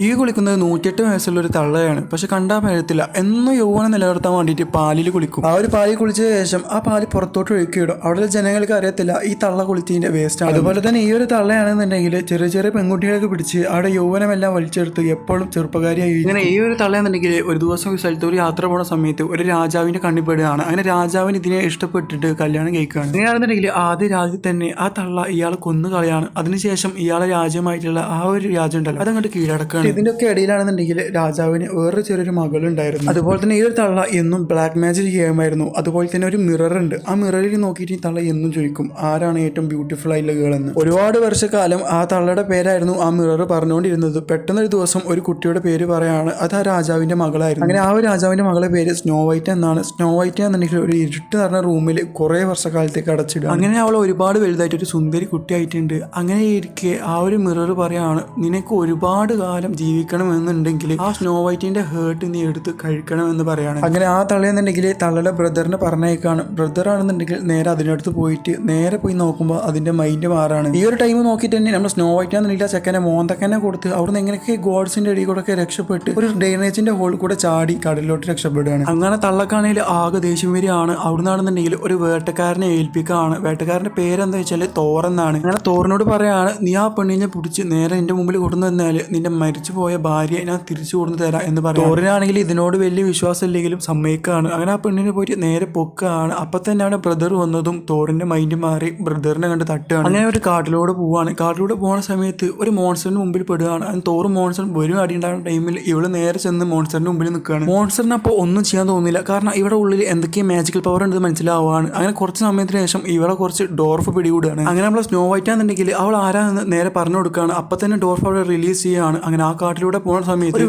ഈ കുളിക്കുന്നത് 108 വയസ്സുള്ള ഒരു തള്ളയാണ്. പക്ഷെ കണ്ടാൽ പഴയത്തില്ല. എന്നും യൗവനം നിലനിർത്താൻ വേണ്ടിയിട്ട് പാലിൽ കുളിക്കും. ആ ഒരു പാലിൽ കുളിച്ച ശേഷം ആ പാല് പുറത്തോട്ട് ഒഴുക്കിയിടും. അവിടുത്തെ ജനങ്ങൾക്ക് അറിയത്തില്ല ഈ തള്ള കുളിച്ചതിന്റെ വേസ്റ്റ് ആണ്. അതുപോലെ തന്നെ ഈ ഒരു തള്ളയാണെന്നുണ്ടെങ്കിൽ ചെറിയ ചെറിയ പെൺകുട്ടികളൊക്കെ പിടിച്ച് അവിടെ യൗവനമെല്ലാം വലിച്ചെടുത്ത് എപ്പോഴും ചെറുപ്പക്കാരിയായി. ഇങ്ങനെ ഈ ഒരു തള്ളയാണെന്നുണ്ടെങ്കിൽ ഒരു ദിവസം ഒരു സ്ഥലത്ത് ഒരു യാത്ര പോകുന്ന സമയത്ത് ഒരു രാജാവിന്റെ കണ്ണിപ്പെടുകയാണ്. അങ്ങനെ രാജാവിന് ഇതിനെ ഇഷ്ടപ്പെട്ടിട്ട് കല്യാണം കഴിക്കുകയാണ്. ഇങ്ങനെയാണെന്നുണ്ടെങ്കിൽ ആദ്യ രാജ്യത്ത് തന്നെ ആ തള്ള ഇയാളെ കൊന്നു കളയാണ്. അതിനുശേഷം ഇയാളെ രാജ്യമായിട്ടുള്ള ആ ഒരു രാജ്യം ഉണ്ടല്ലോ അതങ്ങോട്ട് കീഴടക്കുകയാണ്. ഇതിന്റെ ഒക്കെ ഇടയിലാണെന്നുണ്ടെങ്കിൽ രാജാവിന് വേറെ ചെറിയൊരു മകളുണ്ടായിരുന്നു. അതുപോലെ തന്നെ ഈ ഒരു തള്ള എന്നും ബ്ലാക്ക് മാജിക് ചെയ്യുമായിരുന്നു. അതുപോലെ തന്നെ ഒരു മിറർ ഉണ്ട്. ആ മിററിൽ നോക്കിയിട്ട് ഈ തള്ള എന്നും ചോദിക്കും ആരാണ് ഏറ്റവും ബ്യൂട്ടിഫുൾ ആയിട്ടുള്ള ഗേൾ എന്ന്. ഒരുപാട് വർഷക്കാലം ആ തള്ളയുടെ പേരായിരുന്നു ആ മിറർ പറഞ്ഞുകൊണ്ടിരുന്നത്. പെട്ടെന്നൊരു ദിവസം ഒരു കുട്ടിയുടെ പേര് പറയാണ്. അത് ആ രാജാവിന്റെ മകളായിരുന്നു. അങ്ങനെ ആ ഒരു രാജാവിന്റെ മകളുടെ പേര് സ്നോ വൈറ്റ് എന്നാണ്. സ്നോ വൈറ്റ് എന്നുണ്ടെങ്കിൽ ഒരു ഇരുട്ട് നിറഞ്ഞ റൂമിൽ കുറെ വർഷക്കാലത്തേക്ക് അടച്ചിടുക. അങ്ങനെ അവൾ ഒരുപാട് വലുതായിട്ട് ഒരു സുന്ദരി കുട്ടിയായിട്ടുണ്ട്. അങ്ങനെ ഇരിക്കെ ആ ഒരു മിറർ പറയാണ് നിനക്ക് ഒരുപാട് കാലം ജീവിക്കണമെന്നുണ്ടെങ്കിൽ ആ സ്നോ വൈറ്റിന്റെ ഹേർട്ട് നീ എടുത്ത് കഴിക്കണമെന്ന് പറയാണ്. അങ്ങനെ ആ തള്ളയെന്നുണ്ടെങ്കിൽ തള്ളയുടെ ബ്രദറിനെ പറഞ്ഞേക്കാണ്. ബ്രദർ ആണെന്നുണ്ടെങ്കിൽ നേരെ അതിനടുത്ത് പോയിട്ട് നേരെ പോയി നോക്കുമ്പോൾ അതിന്റെ മൈൻഡ് മാറാണ്. ഈ ഒരു ടൈം നോക്കിയിട്ട് തന്നെ നമ്മൾ സ്നോ വൈറ്റ് ആണെന്നുണ്ടെങ്കിൽ ആ ചെക്കനെ മോന്തക്കന്നെ കൊടുത്ത് അവിടുന്ന് എങ്ങനെയൊക്കെ ഗോഡ്സിന്റെ അടിയിൽ കൂടെ ഒക്കെ രക്ഷപ്പെട്ട് ഒരു ഡ്രെയിനേജിന്റെ ഹോളിൽ കൂടെ ചാടി കടലിലോട്ട് രക്ഷപ്പെടുകയാണ്. അങ്ങനെ തള്ളക്കാണെങ്കിൽ ആകെ ദേഷ്യം വരികയാണ്. അവിടുന്നാണെന്നുണ്ടെങ്കിൽ ഒരു വേട്ടക്കാരനെ ഏൽപ്പിക്കുകയാണ്. വേട്ടക്കാരന്റെ പേരെന്താ വെച്ചാൽ തോർ എന്നാണ്. അങ്ങനെ തോറിനോട് പറയാണ് നീ ആ പെണ്ണിനെ പിടിച്ച് നേരെ എന്റെ മുമ്പിൽ കൊണ്ടു തന്നാൽ നിന്റെ മരിച്ചു പോയ ഭാര്യയെ ഞാൻ തിരിച്ചു കൊണ്ടു തരാം എന്ന് പറയും. തോറിനാണെങ്കിൽ ഇതിനോട് വലിയ വിശ്വാസം ഇല്ലെങ്കിലും സമ്മതിക്കുകയാണ്. അങ്ങനെ ആ പെണ്ണിനെ പോയിട്ട് നേരെ പൊക്കുകയാണ്. അപ്പൊ തന്നെ അവിടെ ബ്രദർ വന്നതും തോറിന്റെ മൈൻഡ് മാറി ബ്രദറിനെ കണ്ട് തട്ടുകയാണ്. അങ്ങനെ ഒരു കാട്ടിലൂടെ പോവാണ്. കാട്ടിലൂടെ പോകുന്ന സമയത്ത് ഒരു മോൺസ്റ്ററിന് മുമ്പിൽ പെടുകയാണ്. അതിന് തോറ് മോൺസ്റ്റർ വരും അടി ഉണ്ടാകുന്ന ടൈമിൽ ഇവള് നേരെ ചെന്ന് മോൺസ്റ്ററിന്റെ മുമ്പിൽ നിൽക്കുകയാണ്. മോൺസ്റ്ററിന് അപ്പോൾ ഒന്നും ചെയ്യാൻ തോന്നുന്നില്ല. കാരണം ഇവിടെ ഉള്ളിൽ എന്തൊക്കെയോ മാജിക്കൽ പവർ ഉണ്ടെന്ന് മനസ്സിലാവുകയാണ്. അങ്ങനെ കുറച്ച് സമയത്തിന് ശേഷം ഇവളെ കുറച്ച് ഡോർഫ് പിടികൂടുകയാണ്. അങ്ങനെ നമ്മളെ സ്നോ വൈറ്റ് ആണെന്നുണ്ടെങ്കിൽ അവൾ ആരാന്ന് നേരെ പറഞ്ഞു കൊടുക്കുകയാണ്. അപ്പൊ തന്നെ ഡോർഫ് അവിടെ റിലീസ് ചെയ്യുകയാണ്. അങ്ങനെ ആ കാട്ടിലൂടെ പോകുന്ന സമയത്ത് ഒരു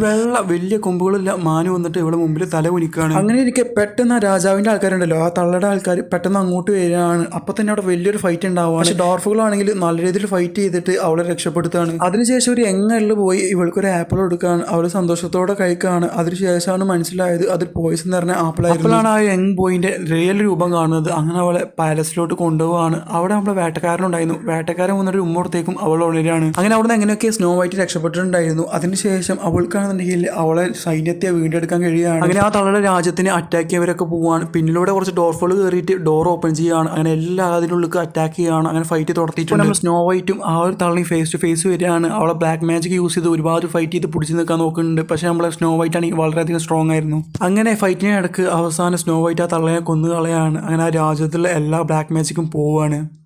വലിയ കൊമ്പുകളില്ല മാന് വന്നിട്ട് ഇവിടെ മുമ്പിൽ തല കുനിക്കുകയാണ്. അങ്ങനെ ഇരിക്കെ പെട്ടെന്ന് ആ രാജാവിന്റെ ആൾക്കാരുണ്ടല്ലോ ആ തള്ളയുടെ ആൾക്കാർ പെട്ടെന്ന് അങ്ങോട്ട് വരികയാണ്. അപ്പൊ തന്നെ അവിടെ വലിയൊരു ഫൈറ്റ് ഉണ്ടാവുകയാണ്. പക്ഷെ ഡോർഫുകളാണെങ്കിൽ നല്ല രീതിയിൽ ഫൈറ്റ് ചെയ്തിട്ട് അവളെ രക്ഷപ്പെടുത്തുകയാണ്. അതിനുശേഷം ഒരു എങ്ങള്ളിൽ പോയി ഇവൾക്കൊരു ആപ്പിൾ കൊടുക്കുകയാണ്. അവള് സന്തോഷത്തോടെ കഴിക്കുകയാണ്. അതിനുശേഷമാണ് മനസ്സിലായത് അത് പോയിസൺ നിറഞ്ഞ ആപ്പിളായിരുന്നു. അപ്പോഴാണ് ആ യങ് ബോയിന്റെ റിയൽ രൂപം കാണുന്നത്. അങ്ങനെ അവളെ പാലസിലോട്ട് കൊണ്ടുപോവാണ്. അവിടെ നമ്മളെ വേട്ടക്കാരനുണ്ടായിരുന്നു. വേട്ടക്കാരൻ വന്നൊരു ഉമ്മോടത്തേക്കും അവൾ ഉണരുകയാണ്. അങ്ങനെ അവിടെ നിന്ന് എങ്ങനെയൊക്കെ സ്നോ വൈറ്റ് രക്ഷപ്പെട്ടിട്ടുണ്ടായിരുന്നു. അതിനുശേഷം അവൾക്കാണെന്നുണ്ടെങ്കിൽ അവളെ സൈന്യത്തെ വീണ്ടെടുക്കാൻ കഴിയുകയാണ്. അങ്ങനെ ആ തള്ളയുടെ രാജ്യത്തിന് അറ്റാക്ക് ചെയ്യവരൊക്കെ പോവാണ്. പിന്നിലൂടെ കുറച്ച് ഡോർഫുകൾ കയറിയിട്ട് ഡോർ ഓപ്പൺ ചെയ്യുകയാണ്. അങ്ങനെ എല്ലാ അതിനുള്ളിൽ അറ്റാക്ക് ചെയ്യുകയാണ്. അങ്ങനെ ഫൈറ്റ് തുടർത്തിയിട്ടുണ്ട്. നമ്മൾ സ്നോ വൈറ്റും ആ ഒരു തള്ളി ഫേസ് ടു ഫേസ് വരികയാണ്. അവളെ ബ്ലാക്ക് മാജിക് യൂസ് ചെയ്ത് ഒരുപാട് ഫൈറ്റ് ചെയ്ത് പിടിച്ച് നിൽക്കാൻ നോക്കുന്നുണ്ട്. പക്ഷെ നമ്മളെ സ്നോ വൈറ്റ് ആണെങ്കിൽ വളരെയധികം സ്ട്രോങ് ആയിരുന്നു. അങ്ങനെ ഫൈറ്റിനെ ഇടക്ക് അവസാനം സ്നോ വൈറ്റ് ആ തള്ളയെ കൊന്നു കളയാണ്. അങ്ങനെ ആ രാജ്യത്തുള്ള എല്ലാ ബ്ലാക്ക് മാജിക്കും പോവുകയാണ്.